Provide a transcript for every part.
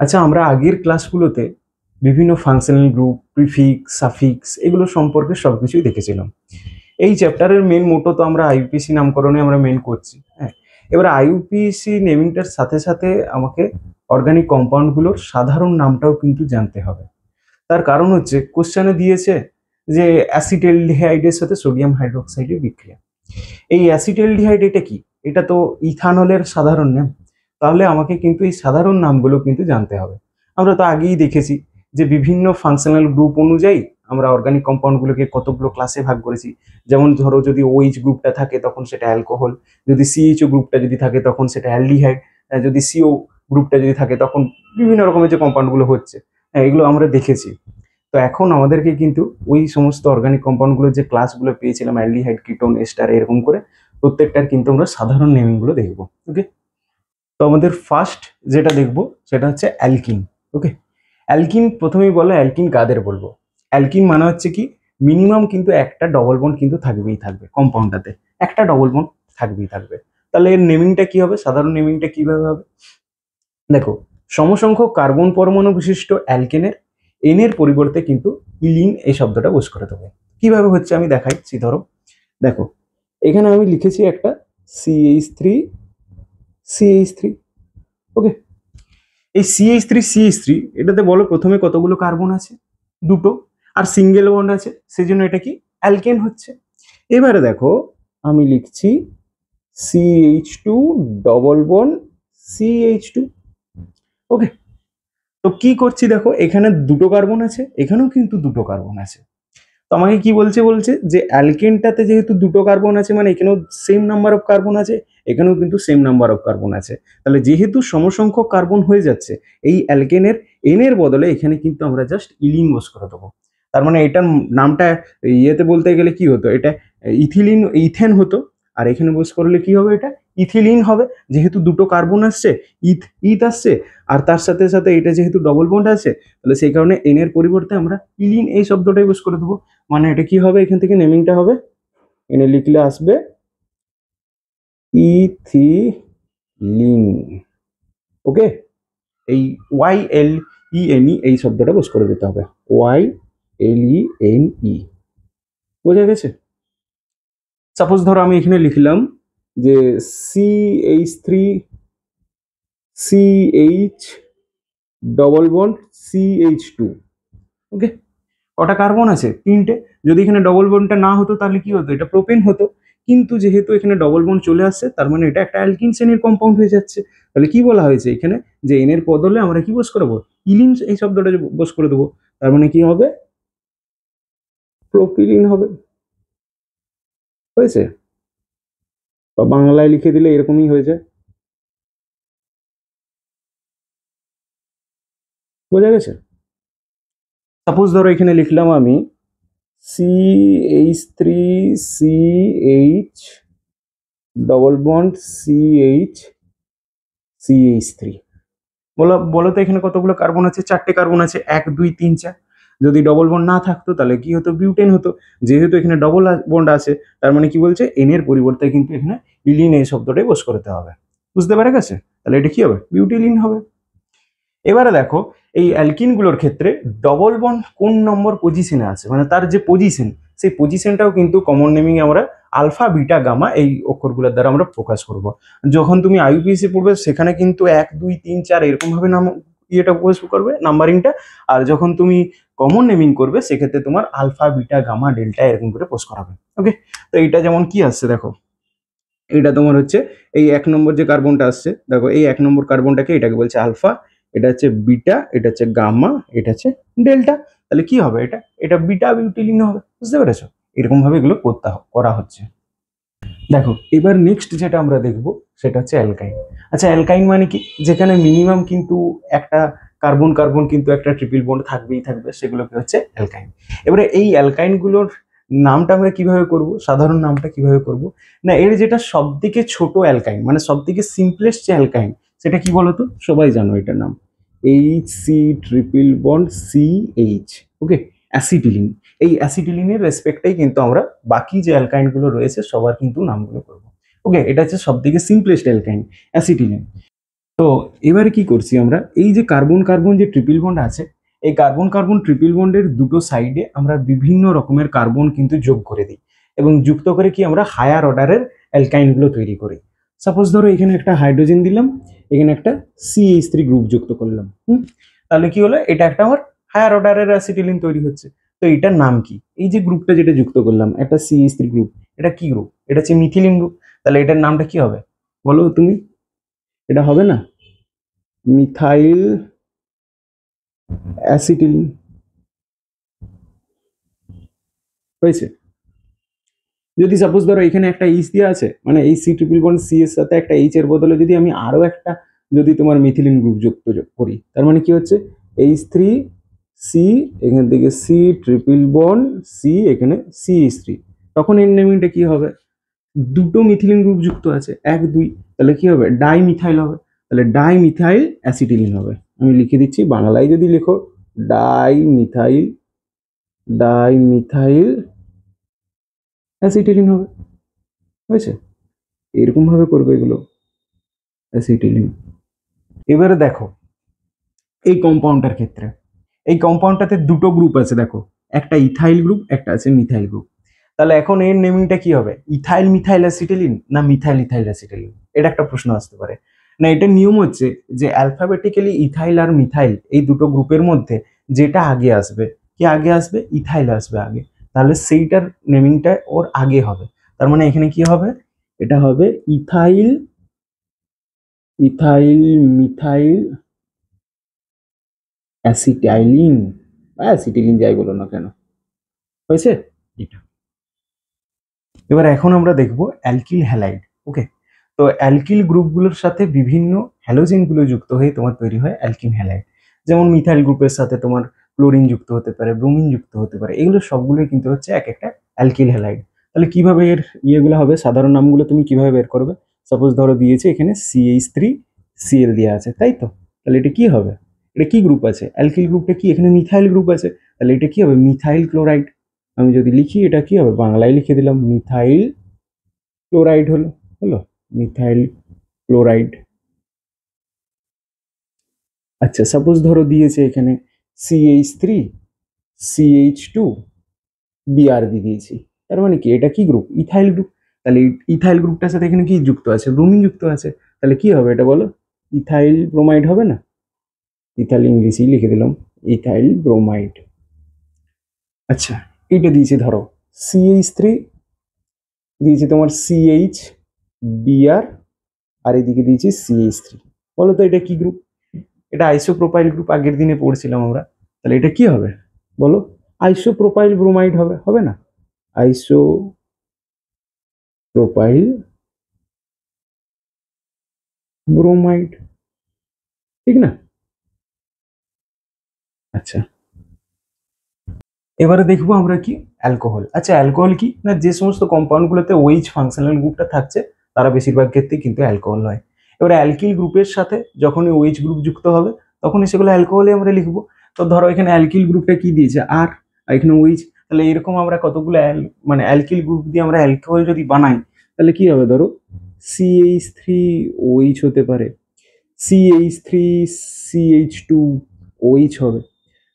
আচ্ছা, আমরা আগের ক্লাসগুলোতে বিভিন্ন ফাংশনাল গ্রুপ, প্রিফিক্স, সাফিক্স এগুলো সম্পর্কে সবকিছুই দেখেছিলাম। এই চ্যাপ্টারের মেন মোটো তো আমরা আইইউপিএসি নামকরণে আমরা মেন করছি। হ্যাঁ, এবার আইইউপিএসি নেমিংটার সাথে সাথে আমাকে অর্গানিক কম্পাউন্ডগুলোর সাধারণ নামটাও কিন্তু জানতে হবে। তার কারণ হচ্ছে কোশ্চেনে দিয়েছে যে অ্যাসিটালডিহাইডের সাথে সোডিয়াম হাইড্রোক্সাইডের বিক্রিয়া। এই অ্যাসিটালডিহাইড এটা কি? এটা তো ইথানলের সাধারণ নাম। তাহলে আমাকে কিন্তু এই সাধারণ নামগুলো কিন্তু জানতে হবে। আমরা তো আগেই দেখেছি যে বিভিন্ন ফাংশনাল গ্রুপ অনুযায়ী আমরা অর্গানিক কম্পাউন্ডগুলোকে কতগুলো ক্লাসে ভাগ করেছি। যেমন ধরো যদি ওএইচ গ্রুপটা থাকে তখন সেটা অ্যালকোহল, যদি সিএইচও গ্রুপটা যদি থাকে তখন সেটা অ্যালডিহাইড, যদি সিও গ্রুপটা যদি থাকে তখন বিভিন্ন রকমের যে কম্পাউন্ডগুলো হচ্ছে, হ্যাঁ এগুলো আমরা দেখেছি। তো এখন আমাদেরকে কিন্তু ওই সমস্ত অর্গানিক কম্পাউন্ডগুলোর যে ক্লাসগুলো পেয়েছিলাম অ্যালডিহাইড, কিটোন, এস্টার এরকম করে প্রত্যেকটার কিন্তু আমরা সাধারণ নেমিংগুলো দেখবো। ওকে, তো আমাদের ফার্স্ট যেটা দেখবো সেটা হচ্ছে অ্যালকিন। ওকে, অ্যালকিন প্রথমেই বলো অ্যালকিন কাদের বলবো। অ্যালকিন মানে হচ্ছে কি মিনিমাম কিন্তু একটা ডবল বন্ড কিন্তু থাকবেই থাকবে কম্পাউন্ডটাতে, একটা ডবল বন্ড থাকবেই থাকবে। তাহলে এর নেমিংটা কি হবে, সাধারণ নেমিংটা কিভাবে হবে? দেখো, সমসংখ্যক কার্বন পরমাণু বিশিষ্ট অ্যালকেনের এনের পরিবর্তে কিন্তু ইলিন এই শব্দটা ইউজ করে দেবো। কিভাবে হচ্ছে আমি দেখাচ্ছি। ধরো দেখো, এখানে আমি লিখেছি একটা CH3 ওকে, এই CH3 এটাতে বলো প্রথমে কতগুলো কার্বন আছে? দুটো, আর সিঙ্গেল বন্ড আছে, সেজন্য এটা কি অ্যালকেন হচ্ছে। এবারে দেখো আমি লিখছি CH2 ডবল বন্ড CH2। ওকে, তো কি করছি দেখো, এখানে দুটো কার্বন আছে, এখানেও কিন্তু দুটো কার্বন আছে। তো আমাকে কি বলছে যে অ্যালকেনটাতে যেহেতু দুটো কার্বন আছে মানে এখানেও সেম নাম্বার অফ কার্বন আছে, এখানেও কিন্তু সেম নাম্বার অফ কার্বন আছে। তাহলে যেহেতু সমসংখ্যক কার্বন হয়ে যাচ্ছে, এই অ্যালকেনের এনের বদলে এখানে কিন্তু আমরা জাস্ট ইলিন বস করে দেবো। তার মানে এটার নামটা ইয়েতে বলতে গেলে কি হতো, এটা ইথেন হতো, আর এখানে বস করলে কি হবে, এটা ইথিলিন হবে। যেহেতু দুটো কার্বন আসছে, ইথ আসছে, আর তার সাথে সাথে এটা যেহেতু ডবল বন্ড আছে, তাহলে সেই কারণে এনের পরিবর্তে আমরা ইলিন এই শব্দটাই বস করে দেবো। মানে এটা কি হবে, এখান থেকে নেমিংটা হবে, এনে লিখলে আসবে ইথিলিন। ওকে, এই YLENE এই শব্দটা বস করে দিতে হবে, YLENE। বোঝা গেছে? সাপোজ ধরো আমি এখানে লিখলাম যে CH ডবল বন্ড CH2। ওকে, কটা কার্বন আছে? তিনটে। যদি এখানে ডবল বন্ডটা না হতো তাহলে কি হতো, এটা প্রোপেন হতো। কিন্তু যেহেতু এখানে ডবল বন্ড চলে আসছে, তার মানে এটা একটা অ্যালকিন শ্রেণীর কম্পাউন্ড হয়ে যাচ্ছে। তাহলে কি বলা হয়েছে এখানে, যে এনের বদলে আমরা কি বস করবো, ইলিন এই শব্দটা বস করে দেবো। তার মানে কি হবে, প্রোপিলিন হবে। হয়েছে? বা বাংলায় লিখে দিলে এরকমই হয়ে যায়। বোঝা গেছে? সাপোজ ধরো এখানে লিখলাম আমি CH3CH ডবল বন্ড CH3। বলো তো এখানে কতগুলো কার্বন আছে? চারটে কার্বন আছে, 1 2 3 4। যদি ডবল বন্ড না থাকতো তাহলে কি হতো, বিউটেন হতো। যেহেতু এখানে ডবল বন্ড আছে, তার মানে কি বলছে, এনের পরিবর্তে কিন্তু এখানে ইলিন এই শব্দটাই বস করতে হবে। বুঝতে পারা গেছে? তাহলে এটা কি হবে, বিউটিলিন হবে। এবারে দেখো, এই অ্যালকিনগুলোর ক্ষেত্রে ডবল বন্ড কোন নম্বর পজিশনে আছে, মানে তার যে পজিশন, সেই পজিশনটাও কিন্তু কমন নেমিং আমরা আলফা, বিটা, গামা এই অক্ষরগুলোর দ্বারা আমরা প্রকাশ করব। যখন তুমি আইইউপিএসি পড়বে সেখানে কিন্তু 1 2 3 4 এরকম ভাবে নাম ইয়েটা প্রকাশ করবে, নাম্বারিংটা। আর যখন তুমি কমন নেমিং করবে সেক্ষেত্রে তোমার আলফা, বিটা, গামা, ডেল্টা এরকম করে পোস্ট করাবে। ওকে, তো এইটা যেমন কি আসছে দেখো, এটা তোমার হচ্ছে এই 1 নম্বর যে কার্বনটা আসছে, দেখো এই 1 নম্বর কার্বনটাকে এটাকে বলছে আলফা, এটা হচ্ছে বিটা, এটা হচ্ছে গামা, এটা হচ্ছে ডেল্টা। তাহলে কি হবে, এটা এটা বিটা বিউটিলিন হবে। বুঝতে পেরেছো? এরকম ভাবে এগুলো করা হচ্ছে। দেখো এবার নেক্সট যেটা আমরা দেখব সেটা হচ্ছে অ্যালকাইন। আচ্ছা, অ্যালকাইন মানে কি, যেখানে মিনিমাম কিন্তু একটা কার্বন কার্বন কিন্তু একটা ট্রিপল বন্ড থাকবেই থাকবে, সেগুলোকে হচ্ছে অ্যালকাইন। এবারে এই অ্যালকাইনগুলোর নামটা আমরা কিভাবে করব, সাধারণ নামটা কিভাবে করব না, এর যেটা সবথেকে ছোট অ্যালকাইন মানে সবথেকে সিম্পলেস্ট যে অ্যালকাইন, সেটা কি বলতো, সবাই জানো এটার নাম HC ট্রিপল বন্ড CH। ওকে, অ্যাসিটিলিন। এই অ্যাসিটিলিনের রেসপেক্টেই কিন্তু আমরা বাকি যে অ্যালকাইনগুলো রয়েছে সবার কিন্তু নামগুলো করবো। ওকে, এটা হচ্ছে সব থেকে সিম্পলেস্ট অ্যালকাইন, অ্যাসিটিলিন। তো এবারে কি করছি আমরা, এই যে কার্বন কার্বন যে ট্রিপল বন্ড আছে, এই কার্বন কার্বন ট্রিপল বন্ডের দুটো সাইডে আমরা বিভিন্ন রকমের কার্বন কিন্তু যোগ করে দিই এবং যুক্ত করে কি আমরা হায়ার অর্ডারের অ্যালকাইনগুলো তৈরি করি। সাপোজ ধরো এখানে একটা হাইড্রোজেন দিলাম, এখানে একটা CH3 গ্রুপ যুক্ত করলাম, তাহলে কি হলো, এটা একটা আমার হায়ার অর্ডারের অ্যাসিটিলিন তৈরি হচ্ছে। তো এটার নাম কি, এই যে গ্রুপটা যেটা যুক্ত করলাম একটা CH3 গ্রুপ, এটা কি গ্রুপ, এটা হচ্ছে মিথিলিন গ্রুপ। তাহলে এটার নামটা কি হবে বলো তুমি, এটা হবে না মিথাইল অ্যাসিটিলিন, হয়েছে। যদি সাপোজ ধরো এখানে একটা এইচ দেওয়া আছে, মানে এই C ট্রিপল বন্ড C এর সাথে একটা এইচ এর বদলে যদি আমি আরো একটা যদি তোমার মিথিলিন গ্রুপ যোগ করি, তার মানে কি হচ্ছে H3C, এখান থেকে C ট্রিপল বন্ড C, এখানে CH3, তখন এর নেমিংটা কি হবে, দুটো মিথিলিন গ্রুপ যুক্ত আছে 1 2, তাহলে কি হবে ডাই মিথাইল হবে, তাহলে ডাই মিথাইল অ্যাসিটিলিন হবে। আমি লিখে দিচ্ছি, বাংলায় যদি লেখো ডাই মিথাইল অ্যাসিটিলিন হবে, হয়েছে। এরকম ভাবে করবে এগুলো অ্যাসিটিলিন। এবারে দেখো এই কম্পাউন্ডটার ক্ষেত্রে, এই কম্পাউন্ডটাতে দুটো গ্রুপ আছে, দেখো একটা ইথাইল গ্রুপ, একটা আছে মিথাইল গ্রুপ। তাহলে এখন এর নেমিংটা কি হবে, ইথাইল মিথাইল অ্যাসিটিলিন না মিথাইল ইথাইল অ্যাসিটিলিন, এটা একটা প্রশ্ন আসতে পারে। না, এটার নিয়ম হচ্ছে যে অ্যালফাবেটিক্যালি ইথাইল আর মিথাইল এই দুটো গ্রুপের মধ্যে যেটা আগে আসবে, কি আগে আসবে, ইথাইল আসবে আগে, তাহলে সেইটার নেমিংটা ওর আগে হবে। তার মানে এখানে কি হবে, এটা হবে ইথাইল মিথাইল অ্যাসিটাইলিন বা অ্যাসিটিলিন যাই বলো না কেন, হয়েছে এটা। এবার এখন আমরা দেখব অ্যালকিল হ্যালাইড। ওকে, তো অ্যালকিল গ্রুপগুলোর সাথে বিভিন্ন হ্যালোজেনগুলো যুক্ত হয়ে তোমার তৈরি হয় অ্যালকিন হ্যালাইড। যেমন মিথাইল গ্রুপের সাথে তোমার ক্লোরিন যুক্ত হতে পারে, ব্রোমিন যুক্ত হতে পারে, এগুলো সবগুলোই কিন্তু হচ্ছে এক একটা অ্যালকিল হ্যালাইড। তাহলে কিভাবে এর ইয়েগুলো হবে, সাধারণ নামগুলো তুমি কিভাবে বের করবে, সাপোজ ধরো দিয়েছে এখানে CH3Cl দেওয়া আছে, তাই তো, তাহলে এটা কি হবে, এটা কি গ্রুপ আছে, অ্যালকিল গ্রুপটা কি, এখানে মিথাইল গ্রুপ আছে, তাহলে এটা কি হবে মিথাইল ক্লোরাইড। আমি যদি লিখি এটা কি হবে, বাংলায় লিখে দিলাম মিথাইল ক্লোরাইড, হলো হলো মিথাইল ক্লোরাইড। আচ্ছা, সাপোজ ধরো দিয়েছে এখানে CH3CH2Br দিয়ে দিয়েছি, তার মানে কি এটা কি গ্রুপ, ইথাইল গ্রুপ। তাহলে ইথাইল গ্রুপটার সাথে এখানে কি যুক্ত আছে, ব্রোমিন যুক্ত আছে, তাহলে কি হবে এটা বলো, ইথাইল ব্রোমাইড হবে না, ইথাইল ইংলিশেই লিখে দিলাম ইথাইল ব্রোমাইড। আচ্ছা, এটা দিয়েছে ধরো CH3, দিয়েছে তোমার CH, Br, আর এদিকে দিয়েছি CH3, বলো তো এটা কি গ্রুপ, এটা আইসোপ্রোপাইল গ্রুপ, আগের দিনে পড়ছিলাম আমরা। তাহলে এটা কি হবে বলো, আইসোপ্রোপাইল ব্রোমাইড হবে, হবে না, আইসোপ্রোপাইল ব্রোমাইড, ঠিক না। আচ্ছা, এবারে দেখবো আমরা কি অ্যালকোহল। আচ্ছা, অ্যালকোহল কি না, যে সমস্ত কম্পাউন্ডগুলোতে OH ফাংশনাল গ্রুপটা থাকছে তারা বেশিরভাগ ক্ষেত্রে কিন্তু অ্যালকোহল হয়। এবারে অ্যালকিল গ্রুপের সাথে যখনই OH গ্রুপ যুক্ত হবে তখনই সেগুলো অ্যালকোহলে আমরা লিখবো। তো ধরো এখানে অ্যালকিল গ্রুপটা কি দিয়েছে আর এখানে OH, তাহলে এরকম আমরা কতগুলো মানে অ্যালকিল গ্রুপ দিয়ে আমরা অ্যালকোহল যদি বানাই তাহলে কি হবে, ধরো CH3OH হতে পারে, CH3CH2OH হবে।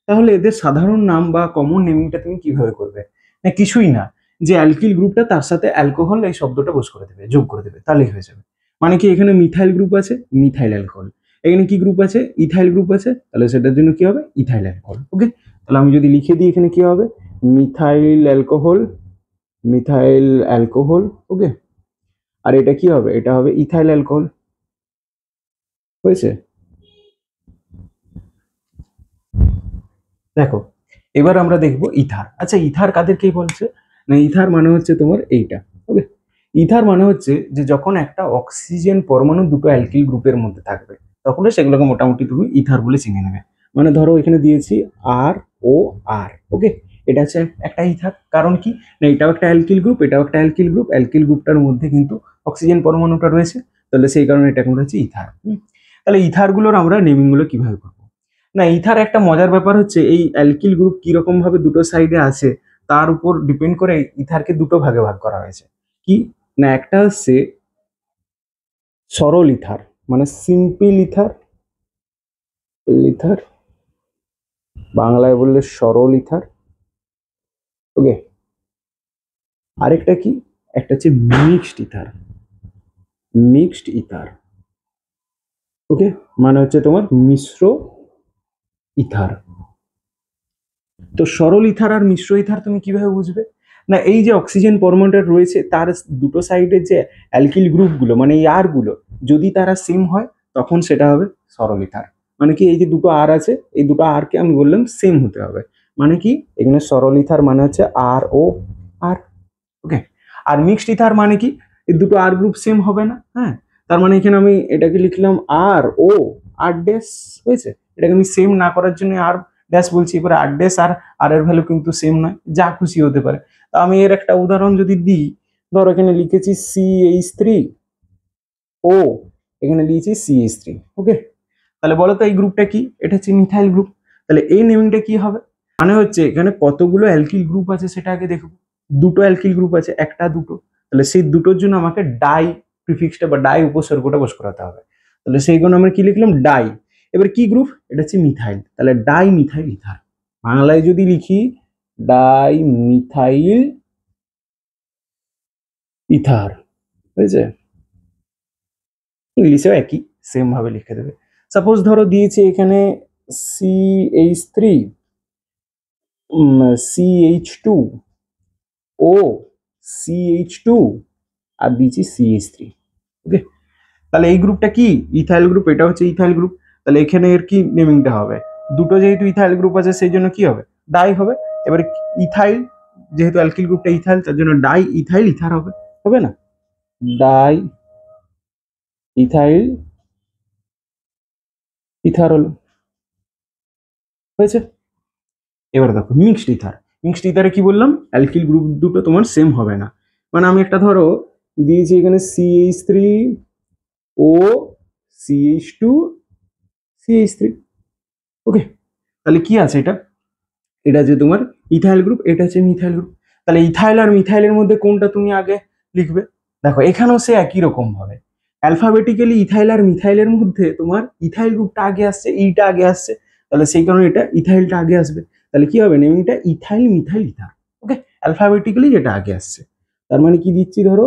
তাহলে এদের সাধারণ নাম বা কমন নেমিংটা তুমি কিভাবে করবে, না কিছুই না, যে অ্যালকিল গ্রুপটা তার সাথে অ্যালকোহল এই শব্দটা বস করে দেবে, যোগ করে দেবে, তাহলেই হয়ে যাবে। মানে কি, এখানে মিথাইল গ্রুপ আছে, মিথাইল অ্যালকোহল, এখানে কি গ্রুপ আছে, ইথাইল গ্রুপ আছে, তাহলে সেটার জন্য কি হবে, ইথাইল অ্যালকোহল। ওকে, তাহলে আমি যদি লিখে দিই এখানে কি হবে, মিথাইল অ্যালকোহল, মিথাইল অ্যালকোহল। ওকে, আর এটা কি হবে, এটা হবে ইথাইল অ্যালকোহল, হয়েছে। দেখো এবার আমরা দেখবো ইথার। আচ্ছা, ইথার কাদেরকেই বলছে, না ইথার মানে হচ্ছে তোমার এইটা। ওকে, ইথার মানে হচ্ছে যে যখন একটা অক্সিজেন পরমাণু দুটো অ্যালকিল গ্রুপের মধ্যে থাকবে তখন সেগুলোকে মোটামুটি তুমি ইথার বলে চিনে নেবে। মানে ধরো এখানে দিয়েছি ROR। ওকে, এটা হচ্ছে একটা ইথার, কারণ কি না এটাও একটা অ্যালকিল গ্রুপ, এটাও একটা অ্যালকিল গ্রুপ, অ্যালকিল গ্রুপটার মধ্যে কিন্তু অক্সিজেন পরমাণুটা রয়েছে, তাহলে সেই কারণে এটা আমরা হচ্ছে ইথার। তাহলে ইথারগুলোর আমরা নেমিংগুলো কিভাবে করবো, না ইথার একটা মজার ব্যাপার হচ্ছে এই অ্যালকিল গ্রুপ কিরকম ভাবে দুটো সাইডে আছে তার উপর ডিপেন্ড করে ইথারকে দুটো ভাগে ভাগ করা হয়েছে। কি না, একটা হচ্ছে সরল ইথার, মানে সিম্পল ইথার, ইথার বাংলায় বললে সরল ইথার। ওকে, আরেকটা কি, একটা হচ্ছে মিক্সড ইথার, মিক্সড ইথার। ওকে, মানে হচ্ছে তোমার মিশ্র ইথার। তো সরল ইথার আর মিশ্র ইথার তুমি কিভাবে বুঝবে? না, এই যে অক্সিজেন পরমাণুটা রয়েছে তার দুটো সাইডের যে অ্যালকিল গ্রুপগুলো মানে এই আর গুলো যদি তারা সেম হয় তখন সেটা হবে সরল ইথার। মানে কি, এই যে দুটো আর আছে এই দুটো আর কে আমি বললাম সেম হতে হবে, মানে কি এখানে সরল ইথার মানে হচ্ছে আর ও আর। ওকে, আর মিক্সড ইথার মানে কি, এই দুটো আর গ্রুপ সেম হবে না। হ্যাঁ, তার মানে এখানে আমি এটাকে লিখলাম আর ও আর ড্যাশ হয়েছে, এটাকে আমি সেম না করার জন্য আর ড্যাশ বলছি। এবারে আর ড্যাশ আর আর এর ভ্যালু কিন্তু সেম নয়, যা খুশি হতে পারে। তো আমি এর একটা উদাহরণ যদি দিই, ধরো এখানে লিখেছি CH3 ও, এখানে দিয়েছি CH3। ওকে, তাহলে বলো তো এই গ্রুপটা কি? এটা হচ্ছে মিথাইল গ্রুপ। তাহলে এই নেমিংটা কি হবে? মানে হচ্ছে এখানে কতগুলো অ্যালকিল গ্রুপ আছে সেটা আগে দেখবো। দুটো অ্যালকিল গ্রুপ আছে, একটা দুটো, তাহলে সেই দুটোর জন্য আমাকে ডাই প্রিফিক্সটা বা ডাই উপসর্গটা বস করাতে হবে। তাহলে সেইগুলো আমরা কি লিখলাম? ডাই। এবার কি গ্রুপ? এটা হচ্ছে মিথাইল, তাহলে ডাই মিথাইল ইথার। বাংলায় যদি লিখি ডাই মিথাইল ইথার, হয়েছে? ইংলিশেও একই সেম ভাবে লিখে দেবে। সাপোজ ধরো দিয়েছি এখানে CH3 CH2 ও CH2 আর দিয়েছি CH3। ওকে, তাহলে এই গ্রুপটা কি? Ethyl group. এটা হচ্ছে ইথাইল গ্রুপ। তাহলে এখানে এর কি নেমিংটা হবে? দুটো যেহেতু ইথাইল গ্রুপ আছে সেই জন্য কি হবে? ডাই হবে। এবারে ইথাইল, যেহেতু অ্যালকিল গ্রুপটা ইথাইল তার জন্য ডাই ইথাইল ইথার হবে, হবে না? ডাই ইথাইল ইথার হলো, হয়েছে? এবার দেখো মিক্সড ইথার। মিক্সড ইথারে কি বললাম? অ্যালকিল গ্রুপ দুটো তোমার সেম হবে না। মানে আমি একটা ধরো দিয়েছি এখানে CH3 ও CH2 CH3। ওকে, তাহলে কি আছে এটা? এটা যে তোমার ইথাইল গ্রুপ, এটা হচ্ছে মিথাইল গ্রুপ। তাহলে ইথাইল আর মিথাইলের মধ্যে কোনটা তুমি আগে লিখবে? দেখো এখানেও সে একই রকম ভাবে অ্যালফাবেটিক্যালি ইথাইল আর মিথাইলের মধ্যে তোমার ইথাইল গ্রুপটা আগে আসছে, এইটা আগে আসছে, তাহলে সেই কারণে এটা ইথাইলটা আগে আসবে। তাহলে কি হবে? নেমিংটা ইথাইল মিথাইল ইথার। ওকে, অ্যালফাবেটিক্যালি যেটা আগে আসছে। তার মানে কি দিচ্ছি, ধরো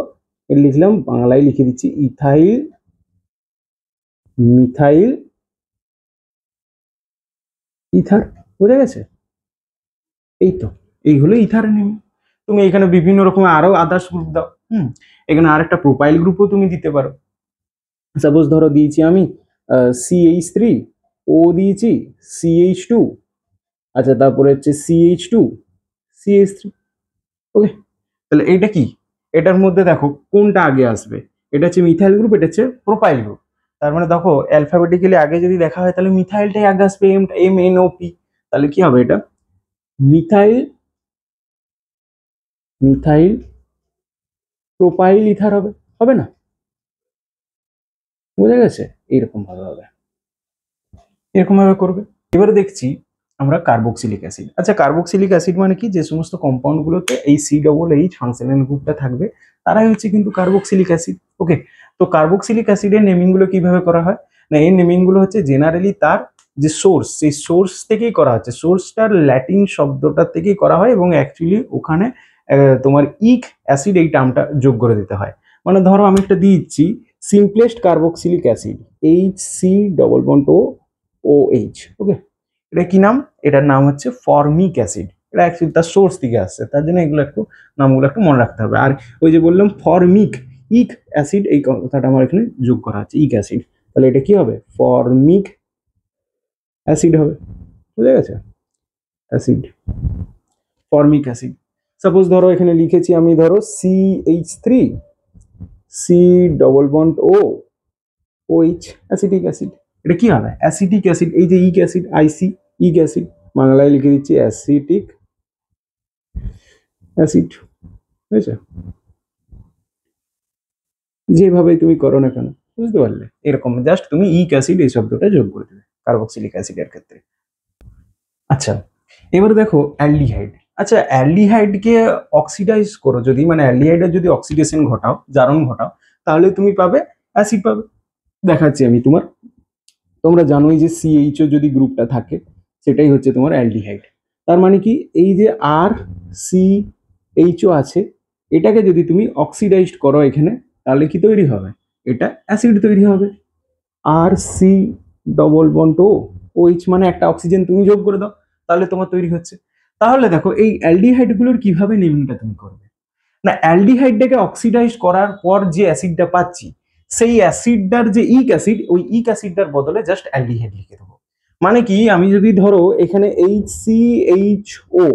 লিখলাম, বাংলায় লিখে দিচ্ছি ইথাইল মিথাইল ইথার। বোঝা গেছে? এই তো, এই হলো ইথারের নেমিং। তুমি এখানে বিভিন্ন রকম আরো আদার্স গ্রুপ দাও। এখানে আরেকটা প্রোপাইল গ্রুপও তুমি দিতে পারো। সাপোজ ধরো দিয়েছি আমি CH3 ও দিয়েছি CH2, আচ্ছা তারপরে হচ্ছে CH2 CH3। ওকে, তাহলে এটা কি? এটার মধ্যে দেখো কোনটা আগে আসবে? এটা হচ্ছে মিথাইল গ্রুপ, এটা হচ্ছে প্রোপাইল গ্রুপ। তার মানে দেখো অ্যালফাবেটিক্যালি আগে যদি দেখা হয় তাহলে মিথাইলটাই আগে আসবে, MNOP। তাহলে কি হবে? এটা মিথাইল মিথাইল প্রোপাইল ইথার হবে, হবে না? বোঝা গেছে? এইরকম ভাবে হবে, এরকম ভাবে করবে। এবারে দেখছি আমরা কার্বক্সিলিক অ্যাসিড। আচ্ছা, কার্বক্সিলিক অ্যাসিড মানে কি? যে সমস্ত কম্পাউন্ড গুলোতে এই COOH ফাংশনাল গ্রুপটা থাকবে তারাই হচ্ছে কিন্তু কার্বক্সিলিক অ্যাসিড। ওকে, তো কার্বক্সিলিক অ্যাসিডের নেমিং গুলো কিভাবে করা হয়? না, এই নেমিং গুলো হচ্ছে জেনারেলি তার যে সোর্স, সেই সোর্স থেকেই করা হচ্ছে, সোর্সটার ল্যাটিন শব্দটা থেকেই করা হয় এবং অ্যাকচুয়ালি ওখানে তোমার ইক অ্যাসিড এই টার্মটা যোগ করে দিতে হয়। মানে ধরো আমি একটা দিচ্ছি সিম্পলেস্ট কার্বক্সিলিক অ্যাসিড HC⋯OH। ওকে, এটা কি নাম? এটার নাম হচ্ছে ফর্মিক অ্যাসিড। এটা অ্যাকচুয়ালি তার সোর্স থেকে আসছে, তার জন্য এগুলো একটু নামগুলো একটু মনে রাখতে হবে। আর ওই যে বললাম ফর্মিক ইক অ্যাসিড, এই কথাটা আমার এখানে যোগ করা আছে, ইক অ্যাসিড। তাহলে এটা কি হবে? ফর্মিক অ্যাসিড হবে। বুঝে গেছে? Acid, formic acid. সাপোজ ধরো এখানে লিখেছি আমি, ধরো CH3 C⋯OH, অ্যাসিটিক অ্যাসিড। এটা কি হবে? Acetic acid. এই যে ইক অ্যাসিড, ইক অ্যাসিড, বাংলায় লিখে দিচ্ছি অ্যাসিটিক অ্যাসিড। বুঝেছো? যেভাবে তুমি করো না কেন, বুঝতে পারলে? এরকম জাস্ট তুমি ইক অ্যাসিড এই শব্দটা যোগ করে দেবে কার্বক্সিলিক অ্যাসিডের ক্ষেত্রে। আচ্ছা, এবারে দেখো অ্যালডিহাইড। আচ্ছা, অ্যালডিহাইডকে অক্সিডাইজ করো যদি, মানে অ্যালডিহাইডের যদি অক্সিডেশন ঘটাও, জারণ ঘটাও, তাহলে তুমি পাবে অ্যাসিড পাবে। দেখাচ্ছি আমি তোমার। তোমরা জানোই যে সিএইচও যদি গ্রুপটা থাকে সেটাই হচ্ছে তোমার অ্যালডিহাইড। তার মানে কি, এই যে আর সি এইচও আছে, এটাকে যদি তুমি অক্সিডাইজড করো এখানে, তাহলে কি তৈরি হবে? এটা অ্যাসিড তৈরি হবে। আর সি ডবল বন্ড ও ওইচ মানে একটা অক্সিজেন তুমি যোগ করে দাও, তাহলে তোমার তৈরি হচ্ছে। তাহলে দেখো এই অ্যালডিহাইডগুলোর কিভাবে নেমিংটা তুমি করবে? না, অ্যালডিহাইডটাকে অক্সিডাইজ করার পর যে অ্যাসিডটা পাচ্ছি, সেই অ্যাসিডটার যে ইক অ্যাসিড, ওই ইক অ্যাসিডটার বদলে জাস্ট অ্যালডিহাইড লিখে দেবো। মানে কি, আমি যদি ধরো এখানে HCHO,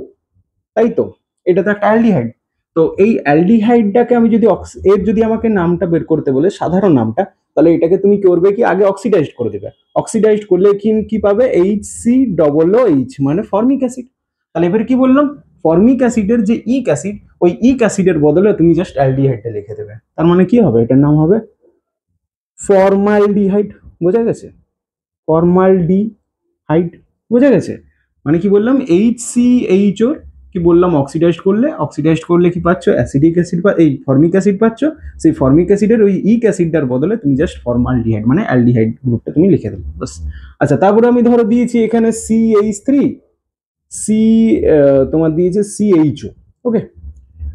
তাই তো, এটা তো একটা অ্যালডিহাইড। তো এই অ্যালডিহাইডটাকে আমি যদি এর যদি আমাকে নামটা বের করতে বলে, সাধারণ নামটা, তাহলে এটাকে তুমি করবে কি, আগে অক্সিডাইজড করে দেবে। অক্সিডাইজড করলে কি পাবে? HCOOH মানে ফর্মিক অ্যাসিড। তাহলে এবারে কি বললাম, ফর্মিক অ্যাসিডের যে ইক অ্যাসিড, ওই ইক অ্যাসিডের বদলে তুমি জাস্ট অ্যালডিহাইডটা লিখে দেবে। তার মানে কি হবে? এটার নাম হবে ফর্মালডিহাইড। বোঝা গেছে? ফর্মালডিহাইড, বোঝা গেছে? মানে কি বললাম, HCHO কি বললাম, অক্সিডাইজড করলে কি পাচ্ছ? অ্যাসিডিক অ্যাসিড বা এই ফর্মিক অ্যাসিড পাচ্ছ। সেই ফর্মিক অ্যাসিডের ওই ইক অ্যাসিডটার বদলে তুমি জাস্ট ফর্মালডিহাইড মানে অ্যালডিহাইড গ্রুপটা তুমি লিখে দেবে, বাস। আচ্ছা, তারপরে আমি ধরো দিয়েছি এখানে CH3, সি তোমার দিয়েছে CHO। ওকে,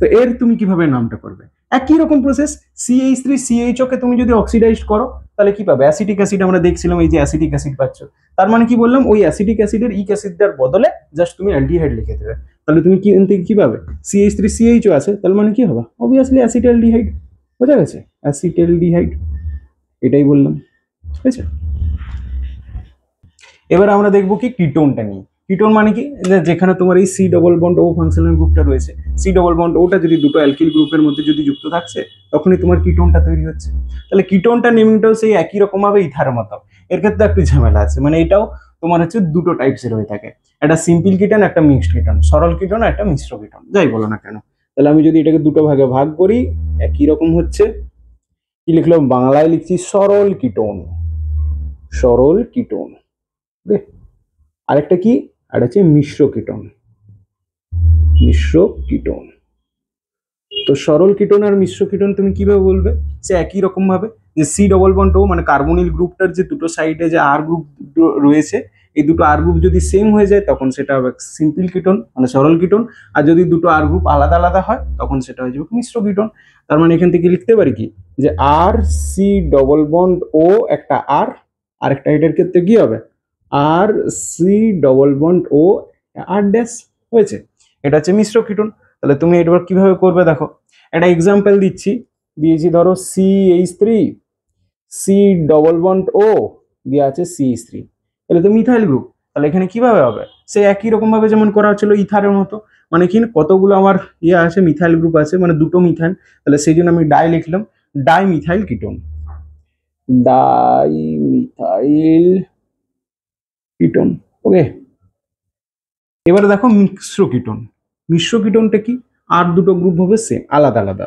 তো এর তুমি কিভাবে নামটা করবে? একই রকম প্রসেস। CH3CHO কে তুমি যদি অক্সিডাইজ করো, তাহলে কি পাবে? অ্যাসিটিক অ্যাসিড আমরা দেখছিলাম, এই যে অ্যাসিটিক অ্যাসিড পাচ্ছ। তার মানে কি বললাম, ওই অ্যাসিটিক অ্যাসিডের ইক অ্যাসিডটার বদলে জাস্ট তুমি অ্যালডিহাইড লিখে দেবে। তাহলে তুমি কি এখান থেকে কি পাবে? CH3CHO আছে, তার মানে কি হবে? Obviously acetaldehyde. বোঝা গেছে? অ্যাসিটালডিহাইড, এটাই বললাম, ঠিক আছে? এবার আমরা দেখবো কি কিটোনটা নিয়ে। কিটোন মানে কি, যেখানে তোমার এই সি ডবল বন্ড ও ফাংশনাল গ্রুপটা রয়েছে, সি ডবল বন্ড ওটা যদি দুটো অ্যালকিল গ্রুপের মধ্যে যদি যুক্ত থাকছে, তখনই তোমার কিটোনটা তৈরি হচ্ছে। তাহলে কিটোনটা নেমিংটাও সেই একই রকম ভাবে ইথারের মতো। এর ক্ষেত্রে একটু ঝামেলা আছে, মানে এটাও তোমার হচ্ছে দুটো টাইপসের হয়ে থাকে, একটা সিম্পল কিটোন, একটা মিক্সড কিটোন, সরল কিটোন, একটা মিশ্র কিটোন, যাই বলো না কেন। তাহলে আমি যদি এটাকে দুটো ভাগে ভাগ করি, একই রকম হচ্ছে, কি লিখলাম, বাংলায় লিখছি সরল কিটোন, সরল কিটোন। আরেকটা কি, আর হচ্ছে মিশ্র কিটোন, মিশ্র কিটোন। তো সরল কিটোন আর মিশ্র কিটোন তুমি কিভাবে বলবে? সে একই রকম ভাবে, যে সি ডবল বন্ড ও মানে কার্বনিল গ্রুপটার যে দুটো সাইডে যে আর গ্রুপ রয়েছে, এই দুটো আর গ্রুপ যদি সেম হয়ে যায়, তখন সেটা হবে সিম্পল কিটোন মানে সরল কিটোন। আর যদি দুটো আর গ্রুপ আলাদা আলাদা হয়, তখন সেটা হয়ে যাবে মিশ্র কিটোন। তার মানে এখান থেকে লিখতে পারি কি, যে আর সি ডবল বন্ড ও একটা আর, আরেকটা এটার ক্ষেত্রে কি হবে, আর সি ডবল বন্ড ও আর ড্যাশ, হয়েছে? এটা হচ্ছে মিশ্র কিটোন। তাহলে তুমি এবার কিভাবে করবে দেখো, একটা এক্সাম্পল দিয়েছি ধরো CH3 সি ডবল বন্ড ও দিয়ে আছে CH3, তাহলে তো মিথাইল গ্রুপ। তাহলে এখানে কিভাবে হবে? সে একই রকম ভাবে যেমন করা হচ্ছিল ইথারের মতো, মানে কি কতগুলো আমার ইয়ে আছে, মিথাইল গ্রুপ আছে, মানে দুটো মিথাইল, তাহলে সেই জন্য আমি ডাই লিখলাম, di methyl ketone, di methyl ketone. Okay, এবারে দেখো মিশ্র কিটোন। মিশ্র কিটোনটা কি, আর দুটো গ্রুপ হবে সেম, আলাদা আলাদা।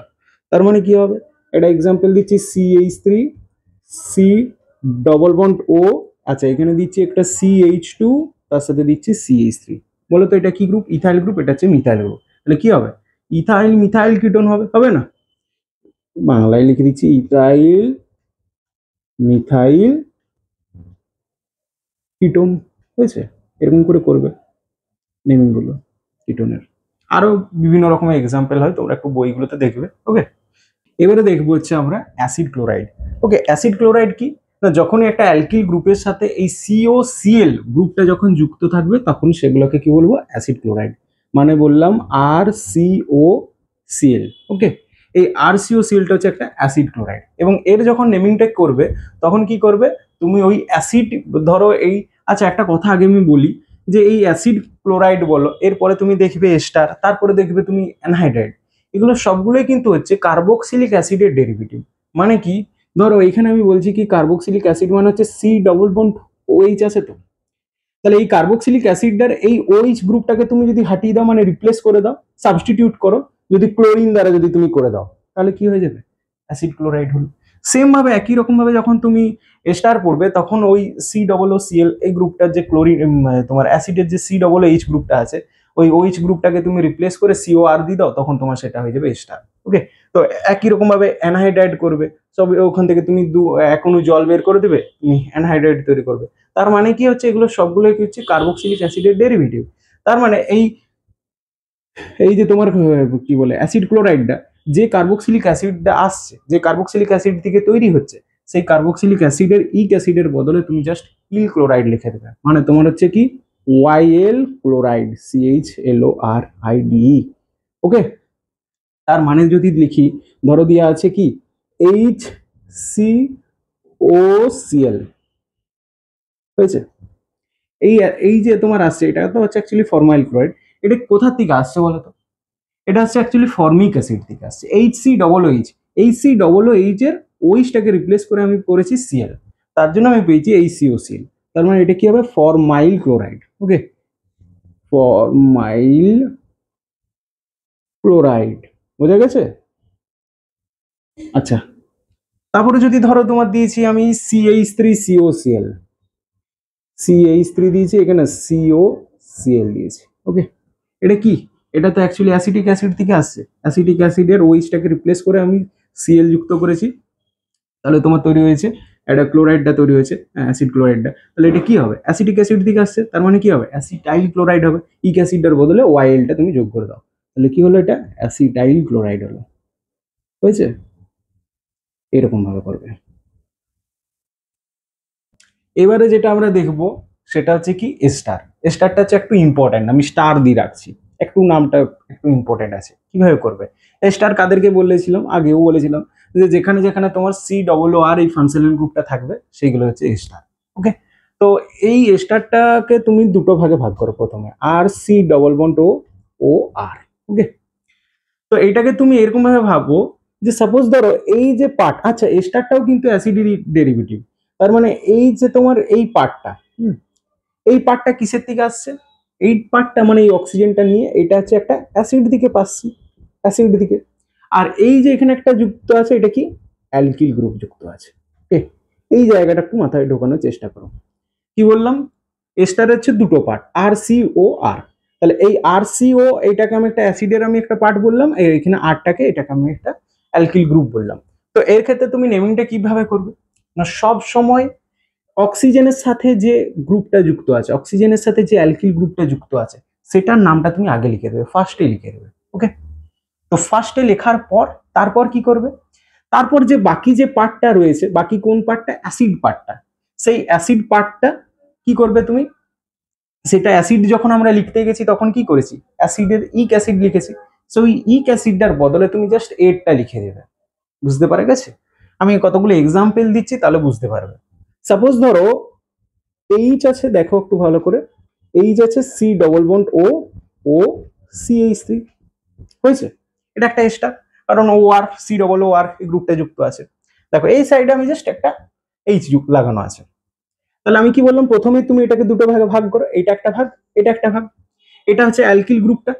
তার মানে কি হবে, এটা এক্সাম্পল দিচ্ছি CH3 সি ডবল বন্ড ও, আচ্ছা এখানে দিচ্ছি একটা CH2, তার সাথে দিচ্ছি CH3। বলো তো এটা কি গ্রুপ? ইথাইল গ্রুপ, এটা হচ্ছে মিথাইল গ্রুপ। তাহলে কি হবে? ইথাইল মিথাইল কিটোন হবে, হবে না? বাংলায় লিখে দিচ্ছি ইথাইল মিথাইল কিটোন, হয়েছে? এরকম করে করবে নেমিং গুলো কিটোনের। আরো বিভিন্ন রকমের এক্সাম্পল হয়, তোমরা একটু বইগুলোতে দেখবে। ওকে, এবারে দেখবো হচ্ছে আমরা অ্যাসিড ক্লোরাইড। ওকে, অ্যাসিড ক্লোরাইড কি না, যখনই একটা অ্যালকিল গ্রুপের সাথে এই COCl গ্রুপটা যখন যুক্ত থাকবে, তখন সেগুলোকে কি বলবো? Acid chloride. মানে বললাম RCOCl। ওকে, এই RCOClটা হচ্ছে একটা অ্যাসিড ক্লোরাইড, এবং এর যখন নেমিংটা করবে, তখন কি করবে তুমি? ওই অ্যাসিড ধরো এই, আচ্ছা একটা কথা আগে আমি বলি, যে এই অ্যাসিড ক্লোরাইড বলো, এরপরে তুমি দেখবে এস্টার, তারপরে দেখবে তুমি অ্যানহাইড্রাইড, এগুলো সবগুলোই কিন্তু হচ্ছে কার্বক্সিলিক অ্যাসিডের ডেরিভেটিভ। মানে কি, ধরো এখানে আমি বলছি কি কার্বক্সিলিক অ্যাসিড মানে হচ্ছে সি ডবল বন্ড OH আছে তো, তাহলে এই কার্বক্সিলিক অ্যাসিডটার এই OH গ্রুপটাকে তুমি যদি হাটিয়ে দাও, মানে রিপ্লেস করে দাও, সাবস্টিটিউট করো, যদি ক্লোরিন দ্বারা যদি তুমি করে দাও, তাহলে কি হয়ে যাবে? অ্যাসিড ক্লোরাইড হলো। সেম ভাবে একই রকম ভাবে যখন তুমি এস্টার পড়বে, তখন ওই COOCl এই গ্রুপটার যে ক্লোরিন তোমার অ্যাসিডের যে COOH গ্রুপটা আছে, ওই OH গ্রুপটাকে তুমি রিপ্লেস করে COR দিয়ে দাও, তখন তোমার সেটা হয়ে যাবে এস্টার। ওকে, তো একই রকম ভাবে অ্যানহাইড্রাইড করবে, সব ওখান থেকে তুমি এক অণু জল বের করে দেবে, তুমি অ্যানহাইড্রাইড তৈরি করবে। তার মানে কি হচ্ছে, এগুলো সবগুলো কি হচ্ছে, কার্বক্সিলিক অ্যাসিডের ডেরিভেটিভ। তার মানে এই এই যে তোমার কি বলে অ্যাসিড ক্লোরাইডটা, যে কার্বক্সিলিক অ্যাসিডটা আসছে, যে কার্বক্সিলিক অ্যাসিড থেকে তৈরি হচ্ছে, সেই কার্বক্সিলিক অ্যাসিডের ইক অ্যাসিডের বদলে তুমি জাস্ট ইল ক্লোরাইড লিখে দেবে, মানে তোমার হচ্ছে কি ওয়াইএল ক্লোরাইড, CHLORIDE। ওকে, তার মানে যদি লিখি, ধরো দেওয়া আছে কি HCOCl, হয়েছে। এই এই যে তোমার আসছে, এটা তো হচ্ছে অ্যাকচুয়ালি ফর্মাইল ক্লোরাইড। এটা কোথা থেকে আসছে বলো তো? এটা হচ্ছে অ্যাকচুয়ালি ফর্মিক অ্যাসিড থেকে আসছে, HCOOH। HCOOH এর ওইচটাকে রিপ্লেস করে আমি করেছি Cl, তার জন্য আমি পেয়েছি HCOCl। তার মানে এটা কি হবে, ফরমাইল ক্লোরাইড। ওকে, ফরমাইল ক্লোরাইড, বোঝা গেছে? আচ্ছা, তারপরে যদি ধরো তোমার দিয়েছি আমি CH3COCl, CH3 দিয়েছি, এখানে COCl দিয়েছি। ওকে, এটা কি? এটা তো অ্যাকচুয়ালি অ্যাসিটিক অ্যাসিড থেকে আসছে, অ্যাসিটিক অ্যাসিডের ওইচটাকে রিপ্লেস করে আমি Cl যুক্ত করেছি, তাহলে তোমার তৈরি হয়েছে একটা ক্লোরাইডটা তৈরি হয়েছে, অ্যাসিড ক্লোরাইডটা। তাহলে এটা কি হবে, অ্যাসিটিক অ্যাসিড থেকে আসছে, তার মানে কি হবে, অ্যাসিটাইল ক্লোরাইড হবে। ইক অ্যাসিডটার বদলে ওয়াইএলটা তুমি যোগ করে দাও, তাহলে কি হলো, এটা অ্যাসিটাইল ক্লোরাইড হলো। হয়েছে, এরকম ভাবে করবে। এবারে যেটা আমরা দেখব সেটা হচ্ছে কি স্টার। স্টারটা হচ্ছে একটু ইম্পর্টেন্ট, আমি স্টার দিয়ে রাখছি, একটু নামটা একটু ইম্পর্টেন্ট আছে। কিভাবে করবে স্টার, কাদেরকে বলেছিলাম, আগেও বলেছিলাম যে যেখানে যেখানে তোমার COOR এই ফাংশনাল গ্রুপটা থাকবে সেগুলো হচ্ছে স্টার। ওকে, তো এই স্টারটাকে তুমি দুটো ভাগে ভাগ করো, প্রথমে RC⋯OR। ওকে, তো এইটাকে তুমি এরকম ভাবে ভাবো যে সাপোজ ধরো এই যে পার্ট, আচ্ছা স্টারটাও কিন্তু অ্যাসিডের ডেরিভেটিভ, তার মানে এই যে তোমার এই পার্টটা, এই পার্টটা কিসের থেকে আসছে, এই পার্টটা মানে এই অক্সিজেনটা নিয়ে এটা হচ্ছে একটা অ্যাসিড দিকে পাচ্ছি, অ্যাসিড দিকে। আর এই যে এখানে একটা যুক্ত আছে, এটা কি অ্যালকিল গ্রুপ যুক্ত আছে। ওকে, এই জায়গাটা একটু মাথায় ঢোকানোর চেষ্টা করো। কি বললাম, এস্টার হচ্ছে দুটো পার্ট, RCOR। তাহলে এই RCO এইটাকে আমি একটা অ্যাসিডের আমি একটা পার্ট বললাম, এখানে আরটাকে এটাকে আমি একটা অ্যালকিল গ্রুপ বললাম। তো এর ক্ষেত্রে তুমি নেমিংটা কিভাবে করবে না, সব সময় অক্সিজেনের সাথে যে গ্রুপটা যুক্ত আছে, অক্সিজেনের সাথে যে অ্যালকিল গ্রুপটা যুক্ত আছে, সেটার নামটা তুমি আগে লিখে দেবে, ফার্স্টে লিখে দেবে। ওকে, তো ফার্স্টে লেখার পর তারপর কি করবে, তারপর যে বাকি যে পার্টটা রয়েছে, বাকি কোন পার্টটা, অ্যাসিড পার্টটা, সেই অ্যাসিড পার্টটা কি করবে তুমি, সেটা অ্যাসিড যখন আমরা লিখতে গেছি তখন কি করেছি, অ্যাসিডের ইক অ্যাসিড লিখেছি, সো ওই ইক অ্যাসিডটার বদলে তুমি জাস্ট এরটা লিখে দেবে। বুঝতে পারা গেছে? আমি কতগুলো এক্সাম্পল দিচ্ছি, তাহলে বুঝতে পারবে। সাপোজ ধরো এইচ আছে, দেখো একটু ভালো করে, এইচ আছে C⋯O CH3, হয়েছে, এটা একটা স্টার, কারণ OR COOR এই গ্রুপটা যুক্ত আছে। দেখো এই সাইডে আমি জাস্ট একটা এইচ লাগানো আছে। তাহলে আমি কি বললাম, প্রথমে তুমি এটাকে দুটো ভাগে ভাগ করো, এটা একটা ভাগ, এটা একটা ভাগ। এটা হচ্ছে অ্যালকিল গ্রুপটা,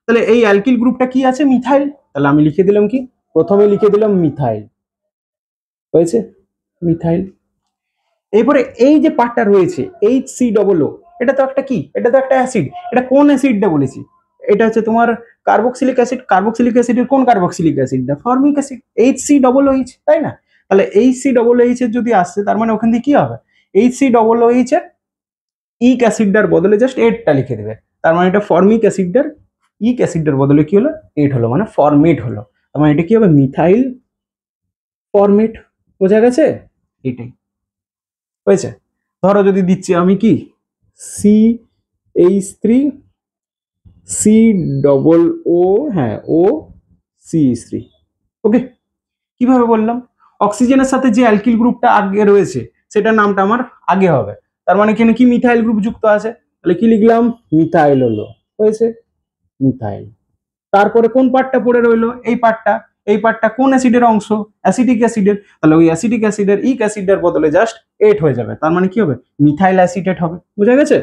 তাহলে এই অ্যালকিল গ্রুপটা কি আছে, মিথাইল। তাহলে আমি লিখে দিলাম কি, প্রথমে লিখে দিলাম মিথাইল, হয়েছে, মিথাইল। এরপরে এই যে পার্টটা রয়েছে HCOO, এটা তো একটা কি, এটা তো একটা অ্যাসিড, এটা কোন অ্যাসিডটা বলেছি, এটা হচ্ছে তোমার কার্বক্সিলিক অ্যাসিড। কার্বক্সিলিক অ্যাসিডের কোন কার্বক্সিলিক অ্যাসিডটা, ফর্মিক অ্যাসিড, HCOOH, তাই না? তাহলে HCOOH এর যদি আসছে, তার মানে ওখান থেকে কি হবে, HCOOH এর ইক অ্যাসিডটার বদলে জাস্ট এটটা লিখে দেবে, তার মানে এটা ফর্মিক অ্যাসিডটার ইক অ্যাসিডটার বদলে কি হলো, এট হলো, মানে ফরমেট হলো। তার মানে এটা কি হবে, মিথাইল ফরমেট। বোঝা গেছে? এটাই হয়েছে। ধরো যদি দিচ্ছি আমি কি CH3 COO, হ্যাঁ OCH3। ওকে, কিভাবে বললাম, অক্সিজেনের সাথে যে অ্যালকিল গ্রুপটা আগে রয়েছে সেটার নামটা আমার আগে হবে, তার মানে এখানে কি মিথাইল গ্রুপ যুক্ত আছে, তাহলে কি লিখলাম, মিথাইল হলো, হয়েছে, মিথাইল। তারপরে কোন পার্টটা পড়ে রইলো, এই পার্টটা, এই পার্টটা কোন অ্যাসিডের অংশ, অ্যাসিটিক অ্যাসিডের, তাহলে ওই অ্যাসিটিক অ্যাসিডের ইক অ্যাসিডের বদলে জাস্ট এট হয়ে যাবে, তার মানে কি হবে, মিথাইল অ্যাসিটেট হবে। বুঝা গেছে?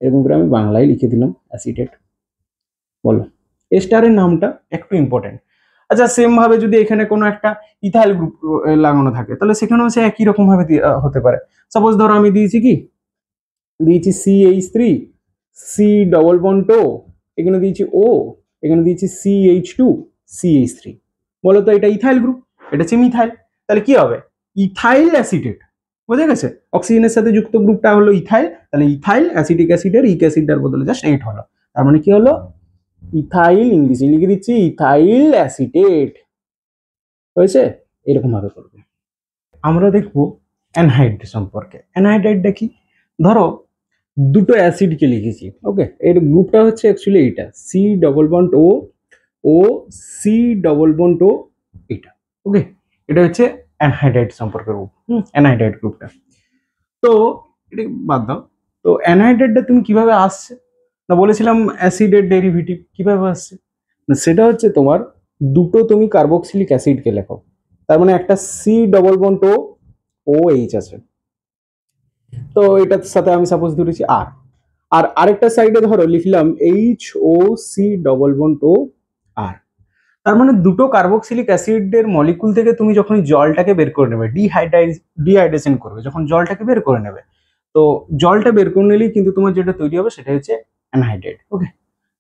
এরকম করে আমি বাংলায় লিখে দিলাম অ্যাসিটেট। বলো, এস্টারের নামটা একটু ইম্পর্টেন্ট। আচ্ছা, সেম ভাবে যদি এখানে কোনো একটা ইথাইল গ্রুপ লাগানো থাকে, তাহলে সেখানেও সে একই রকম ভাবে হতে পারে। সাপোজ ধরো আমি দিয়েছি কি, দিয়েছি CH3 C⋯O, এখানে দিয়েছি O, এখানে দিয়েছি CH2 CH3। বলো তো এটা ইথাইল গ্রুপ, এটা হচ্ছে মিথাইল, তাহলে কি হবে ইথাইল অ্যাসিটেট, বোঝা গেছে? অক্সিজেনের সাথে যুক্ত গ্রুপটা হলো ইথাইল, তাহলে ইথাইল অ্যাসিটিক অ্যাসিডের ইক অ্যাসিডটার বদলে জাস্ট এইট হলো, তার মানে কি হলো ইথাইল, ইংলিশে লিখে দিচ্ছি ইথাইল অ্যাসিটেট, হয়েছে? এরকম ভাবে করবে। আমরা দেখবো অ্যানহাইড সম্পর্কে। অ্যানহাইড্রাইডটা কি? ধরো দুটো অ্যাসিডকে লিখেছি, ওকে, এর গ্রুপটা হচ্ছে অ্যাকচুয়ালি এইটা সি ডবল বন্ড ও, ও সি ডবল বন্ড ও, এটা ওকে, এটা হচ্ছে অ্যানহাইড্রাইড সম্পর্কের গ্রুপ, অ্যানহাইড্রাইড গ্রুপটা। তো এটা বাদ দাও, তো অ্যানহাইড্রাইডটা তুমি কিভাবে আসছে না, বলেছিলাম অ্যাসিডের ডেরিভেটিভ কিভাবে আসছে না, সেটা হচ্ছে তোমার দুটো তুমি কার্বক্সিলিক অ্যাসিডকে লেখো, তার মানে একটা সি ডবল বন্ড ও, ও এইচ আছে, তো এটার সাথে আমি সাপোজ ধরেছি আর, আর আরেকটা সাইডে ধরো লিখলাম H O C double bond O R, তার মানে দুটো কার্বক্সিলিক অ্যাসিডের মলিকুল থেকে তুমি যখন জলটাকে বের করে নেবে, ডিহাইড্রেশন করবে, যখন জলটাকে বের করে নেবে, তো জলটা বের করে নিলেই কিন্তু তোমার যেটা তৈরি হবে সেটা হচ্ছে অ্যানহাইড্রেট, ওকে।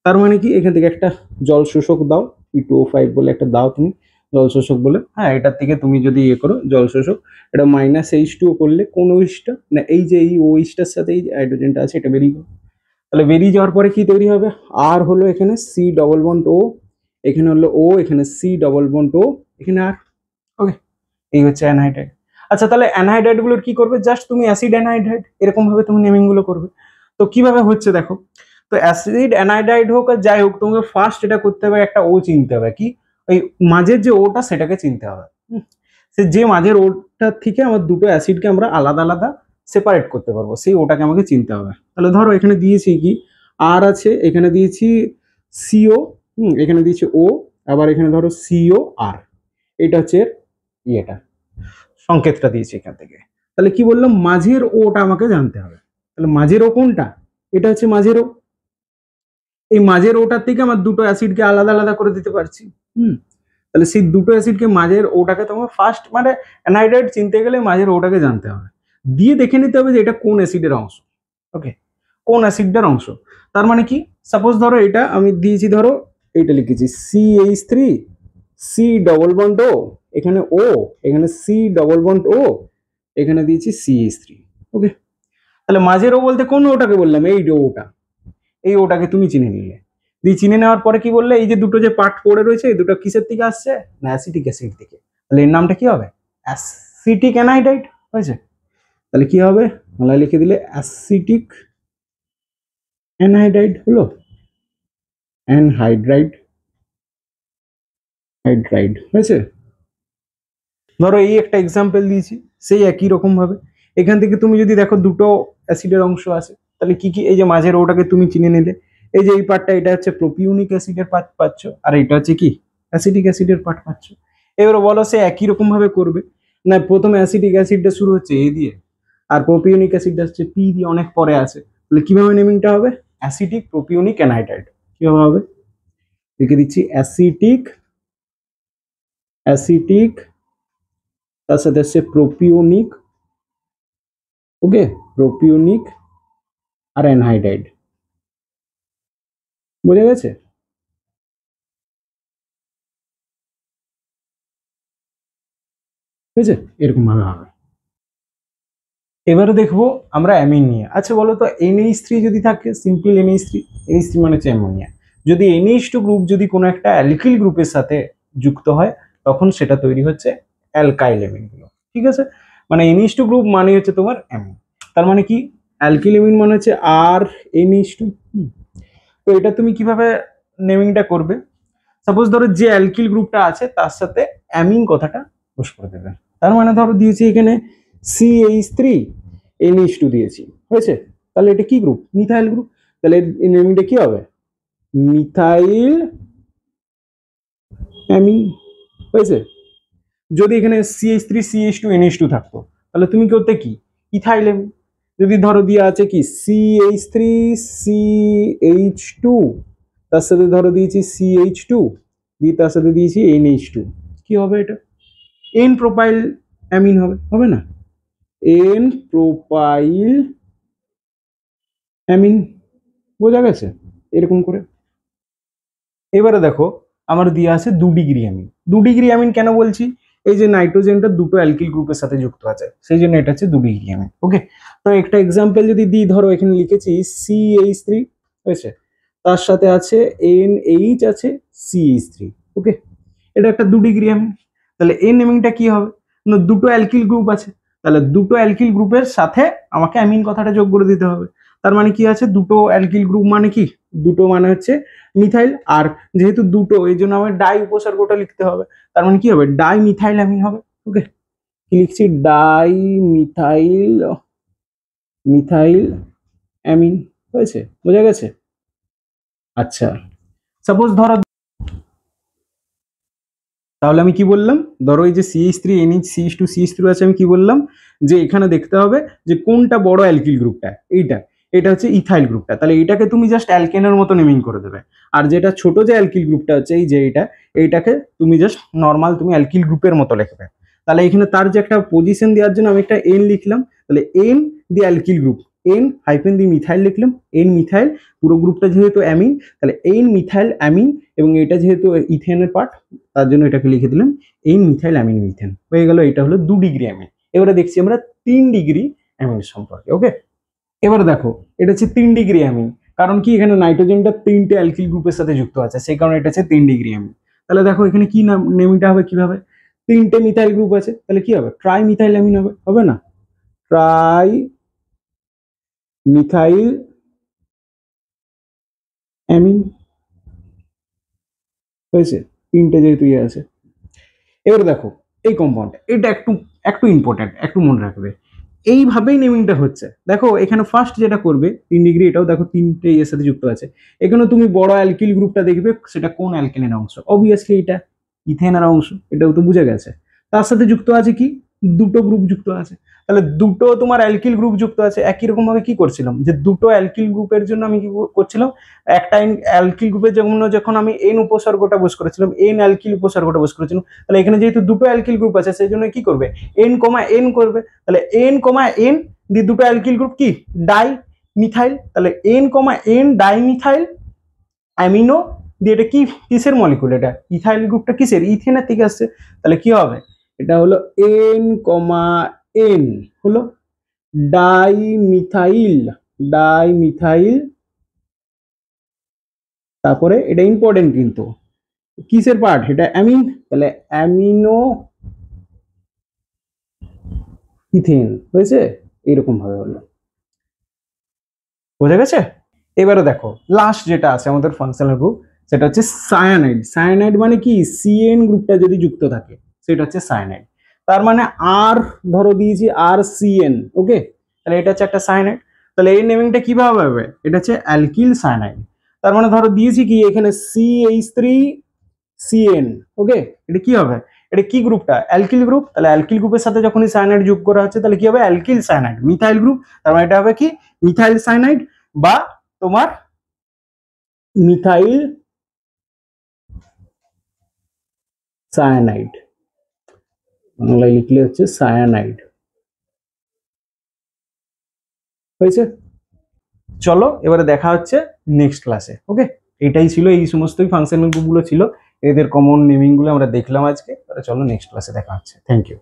তার মানে কি এখান থেকে একটা জল শোষক দাও, P2O5 বলে একটা দাও তুমি জল শোষক বলে, হ্যাঁ, এটার থেকে তুমি যদি ইয়ে করো জল শোষক, এটা -H2O করলে কোন ওইচটা না, এই যে এই ওইচটার সাথে এই হাইড্রোজেনটা আছে এটা বেরিয়ে গেল, তাহলে বেরিয়ে যাওয়ার পরে কি তৈরি হবে, আর হলো এখানে সি ডবল বন্ড ও, এখানে হলো ও, এখানে সি ডবল বন্ড ও, এখানে আর, ওকে, এই হচ্ছে অ্যানহাইড্রাইড। আচ্ছা, তাহলে অ্যানহাইড্রাইড গুলোর কি করবে, জাস্ট তুমি অ্যাসিড অ্যানহাইড্রাইড এরকম ভাবে তুমি নেমিং গুলো করবে। তো কিভাবে হচ্ছে দেখো, তো অ্যাসিড অ্যানাইড্রাইড হোক আর যাই হোক, তোমাকে ফার্স্ট এটা করতে হবে, একটা ও চিনতে হবে, কি ওই মাঝের যে ওটা সেটাকে চিনতে হবে, সে যে মাঝের ওটার থেকে আমার দুটো অ্যাসিডকে আমরা আলাদা আলাদা সেপারেট করতে পারবো, সেই ওটাকে আমাকে চিনতে হবে। তাহলে ধরো এখানে দিয়েছি কি আর আছে, এখানে দিয়েছি সিও, এখানে দিয়েছি ও, আবার এখানে ধরো সিও আর, এটা হচ্ছে ইয়েটা সংকেতটা দিয়েছি এখান থেকে। তাহলে কি বললাম, মাঝের ওটা আমাকে জানতে হবে, তাহলে মাঝের ও কোনটা, এটা হচ্ছে মাঝের ও, এই মাঝের ওটার থেকে আমার দুটো অ্যাসিডকে আলাদা আলাদা করে দিতে পারছি, তাহলে সেই দুটো অ্যাসিডকে মাঝের ওটাকে তোমার ফার্স্ট মানে অ্যানাইড্রাইড চিনতে গেলে মাঝের ওটাকে জানতে হবে, দিয়ে দেখে নিতে হবে যে এটা কোন অ্যাসিডের অংশ, ওকে, কোন অ্যাসিডটার অংশ। তার মানে কি, সাপোজ ধরো এটা আমি দিয়েছি, ধরো এইটা লিখেছি CH3 সি ডবল বন্ড ও, এখানে ও, এখানে সি ডবল বন্ড ও, এখানে দিয়েছি CH3, ওকে। তাহলে মাঝের ও বলতে কোন ওটাকে বললাম, এই যে ওটা, এই ওটাকে তুমি চিনে নিলে, দিয়ে চিনে নেওয়ার পরে কি বললে, এই যে দুটো যে পার্ট পড়ে রয়েছে এই দুটো কিসের থেকে আসছে না, অ্যাসিটিক অ্যাসিড থেকে, তাহলে এর নামটা কি হবে অ্যাসিটিক অ্যানাইড্রাইড, হয়েছে? তাহলে কি হবে, বাংলায় লিখে দিলে অ্যাসিটিক অ্যানহাইড্রাইড হলো, অ্যানহাইড্রাইড, হাইড্রাইড, হয়েছে? ধরো এই একটা এক্সাম্পল দিয়েছি, সেই একই রকম ভাবে এখান থেকে তুমি যদি দেখো দুটো অ্যাসিডের অংশ আছে, তাহলে কি কি, এই যে মাঝের ওটাকে তুমি চিনে নিলে, এই যে এই পার্টটা এটা হচ্ছে প্রোপিওনিক অ্যাসিডের পার্ট পাচ্ছ, আর এটা হচ্ছে কি অ্যাসিটিক অ্যাসিডের পার্ট পাচ্ছ। এবার বলো সে একই রকম ভাবে করবে না, প্রথমে অ্যাসিটিক অ্যাসিডটা শুরু হচ্ছে এ দিয়ে, আর প্রোপিওনিক অ্যাসিডটা হচ্ছে পি দিয়ে, অনেক পরে আসে, তাহলে কিভাবে নেমিংটা হবে, অ্যাসিটিক প্রোপিওনিক অ্যানহাইড্রাইড, কিভাবে হবে লিখে দিচ্ছি অ্যাসিটিক, অ্যাসিটিক, তার সাথে আসছে প্রোপিওনিক, ওকে, প্রোপিওনিক আর অ্যানহাইড্রাইড, বোঝা গেছে? বুঝেছে? এরকম ভাবে হবে। এবারে দেখবো আমরা অ্যামিন নিয়ে। আচ্ছা বলো তো NH3 যদি থাকে, সিম্পল NH3, NH3 মানে হচ্ছে অ্যামোনিয়া, যদি NH2 গ্রুপ যদি কোনো একটা অ্যালকিল গ্রুপের সাথে যুক্ত হয় তখন সেটা তৈরি হচ্ছে অ্যালকাইল অ্যামিন গুলো, ঠিক আছে? মানে NH2 গ্রুপ মানে হচ্ছে তোমার অ্যামিন, তার মানে কি অ্যালকিল অ্যামিন মানে হচ্ছে আর NH2। তো এটা তুমি কিভাবে নেমিংটা করবে, সাপোজ ধরো যে অ্যালকিল গ্রুপটা আছে তার সাথে অ্যামিন কথাটা বস করে দেবে, তার মানে ধরো দিয়েছি এখানে CH3 NH2 দিয়েছি, হয়েছে? তাহলে এটা কি গ্রুপ, মিথাইল গ্রুপ, তাহলে এই নেমিংটা কি হবে, মিথাইল অ্যামিন, হয়েছে? যদি এখানে CH3 CH2 NH2 থাকতো তাহলে তুমি করতে কি ইথাইল অ্যামিন, যদি ধরো দিয়ে আছে কি CH3 CH2, তার সাথে ধরো দিয়েছি CH2, দিয়ে তার সাথে দিয়েছি NH2, কি হবে এটা এন প্রোপাইল অ্যামিন হবে, হবে না, এন প্রোপাইল অ্যামিন, বোঝা গেছে? এরকম করে। এবারে দেখো আমার দেওয়া আছে 2 ডিগ্রি অ্যামিন। 2 ডিগ্রি অ্যামিন কেন বলছি, এই যে নাইট্রোজেনটা দুটো অ্যালকিল গ্রুপের সাথে যুক্ত আছে, সেই জন্য এটা হচ্ছে 2 ডিগ্রি অ্যামিন। ওকে, তো একটা এক্সাম্পল যদি দিই, ধরো এখানে লিখেছি CH3 হয়েছে, তার সাথে আছে NH আছে CH3। ওকে, এটা একটা 2 ডিগ্রি অ্যামিন। তাহলে এন অ্যামিনটা কি হবে না, দুটো অ্যালকিল গ্রুপ আছে, তাহলে দুটো অ্যালকিল গ্রুপের সাথে আমাকে অ্যামিন কথাটা যোগ করে দিতে হবে। তার মানে কি আছে, দুটো অ্যালকিল গ্রুপ মানে কি, দুটো মানে হচ্ছে মিথাইল, আর যেহেতু দুটো এই জন্য আমার ডাই উপসর্গটা লিখতে হবে, তার মানে কি হবে, ডাই মিথাইল অ্যামিন হবে। ওকে, কি লিখছি, ডাই মিথাইল অ্যামিন হয়েছে, বোঝা গেছে? আচ্ছা, সাপোজ ধরো, তাহলে আমি কি বললাম, ধরো এই যে CH3 NH CH2 CH3 আছে, আমি কি বললাম যে এখানে দেখতে হবে যে কোনটা বড় অ্যালকিল গ্রুপটা, এটা হচ্ছে ইথাইল গ্রুপটা, তাহলে এটাকে তুমি জাস্ট অ্যালকেনের মতো নেমিং করে দেবে। আর যেটা ছোট যে অ্যালকিল গ্রুপটা হচ্ছে এই যে এইটাকে তুমি জাস্ট নর্মাল তুমি অ্যালকিল গ্রুপের মতো লিখবে। তাহলে এখানে তার যে একটা পজিশন দেওয়ার জন্য আমি একটা এন লিখলাম, তাহলে এন দি অ্যালকিল গ্রুপ, এন হাইফেন দি মিথাইল লিখলাম, এন মিথাইল, পুরো গ্রুপটা যেহেতু অ্যামিন তাহলে এন মিথাইল অ্যামিন, এবং এটা যেহেতু ইথেনের পার্ট তার জন্য এটাকে লিখে দিলাম এন মিথাইল অ্যামিন মিথেন, হয়ে গেল। এটা হলো 2 ডিগ্রি অ্যামিন। এবারে দেখছি আমরা 3 ডিগ্রি অ্যামিন সম্পর্কে। ওকে, এবারে দেখো এটা হচ্ছে 3 ডিগ্রি অ্যামিন, কারণ কি এখানে নাইট্রোজেনটা 3টে অ্যালকিল গ্রুপের সাথে যুক্ত আছে, সেই কারণে এটা হচ্ছে 3 ডিগ্রি অ্যামিন। তাহলে দেখো এখানে কি নাম নেমিংটা হবে, কিভাবে, 3টে মিথাইল গ্রুপ আছে, তাহলে কি হবে, ট্রাই মিথাইল অ্যামিন হবে, হবে না, ট্রাই মিথাইল অ্যামিন হয়েছে, 3টে যেহেতু ইয়ে আছে। এবারে দেখো এই কম্পাউন্ড, এটা একটু একটু ইম্পর্টেন্ট, একটু মনে রাখবে, এইভাবেই নেমিংটা হচ্ছে। দেখো এখানে ফার্স্ট যেটা করবে 3 ডিগ্রি, এটাও দেখো 3টে এর সাথে যুক্ত আছে, এখানে তুমি বড় অ্যালকিল গ্রুপটা দেখবে, সেটা কোন অ্যালকেনের অংশ, অবভিয়াসলি এটা ইথেনের অংশ, এটাও তো বুঝে গেছে। তার সাথে যুক্ত আছে কি, দুটো গ্রুপ যুক্ত আছে, তাহলে দুটো তোমার অ্যালকিল গ্রুপ যুক্ত আছে। একই রকম ভাবে কি করছিলাম, যে দুটো অ্যালকিল গ্রুপের জন্য আমি কি করছিলাম, একটা অ্যালকিল গ্রুপের জন্য যখন আমি এন উপসর্গটা বস করেছিলাম, এন অ্যালকিল উপসর্গটা বস করেছিলাম, তাহলে এখানে যেহেতু দুটো অ্যালকিল গ্রুপ আছে সেই জন্য কি করবে, এন কমা এন করবে, তাহলে এন কমা এন দিয়ে দুটো অ্যালকিল গ্রুপ কি, ডাই মিথাইল, তাহলে এন কমা এন ডাই মিথাইল অ্যামিনো দিয়ে, এটা কি কিসের মলিকুল, এটা ইথাইল গ্রুপটা কিসের, ইথেনের থেকে আসছে, তাহলে কি হবে, এটা হলো এন কমা এন হলো ডাই মিথাইল, তারপরে এটা ইম্পর্টেন্ট কিন্তু কিসের পার্ট, এটা অ্যামিন, তাহলে অ্যামিনো ইথেন হয়েছে, এইরকম ভাবে হলো, বোঝা গেছে? এবারে দেখো লাস্ট যেটা আছে আমাদের ফাংশনাল গ্রুপ, সেটা হচ্ছে সায়ানাইড। সায়ানাইড মানে কি, সিএন গ্রুপটা যদি যুক্ত থাকে সেটা হচ্ছে সায়ানাইড। তার মানে আর ধরো দিয়েছি আর সিএন, ওকে, তাহলে এটা হচ্ছে একটা সায়ানাইড। তাহলে এই নেমিংটা কিভাবে হবে, এটা হচ্ছে অ্যালকিল সায়ানাইড। তার মানে ধরো দিয়েছি কি এখানে CH3CN, ওকে, এটা কি হবে, এটা কি গ্রুপটা, অ্যালকিল গ্রুপ, তাহলে অ্যালকিল গ্রুপের সাথে যখনই সায়ানাইড যোগ করা হচ্ছে তাহলে কি হবে, অ্যালকিল সায়ানাইড, মিথাইল গ্রুপ, তার মানে এটা হবে কি মিথাইল সায়ানাইড বা তোমার মিথাইল সায়ানাইড, বাংলায় লিখলে হচ্ছে সায়ানাইড হয়েছে। চলো এবারে দেখা হচ্ছে নেক্সট ক্লাসে। ওকে, এটাই ছিল, এই সমস্তই ফাংশনাল গ্রুপগুলো ছিল, এদের কমন নেমিং গুলো আমরা দেখলাম আজকে। চলো নেক্সট ক্লাসে দেখা হচ্ছে, থ্যাংক ইউ।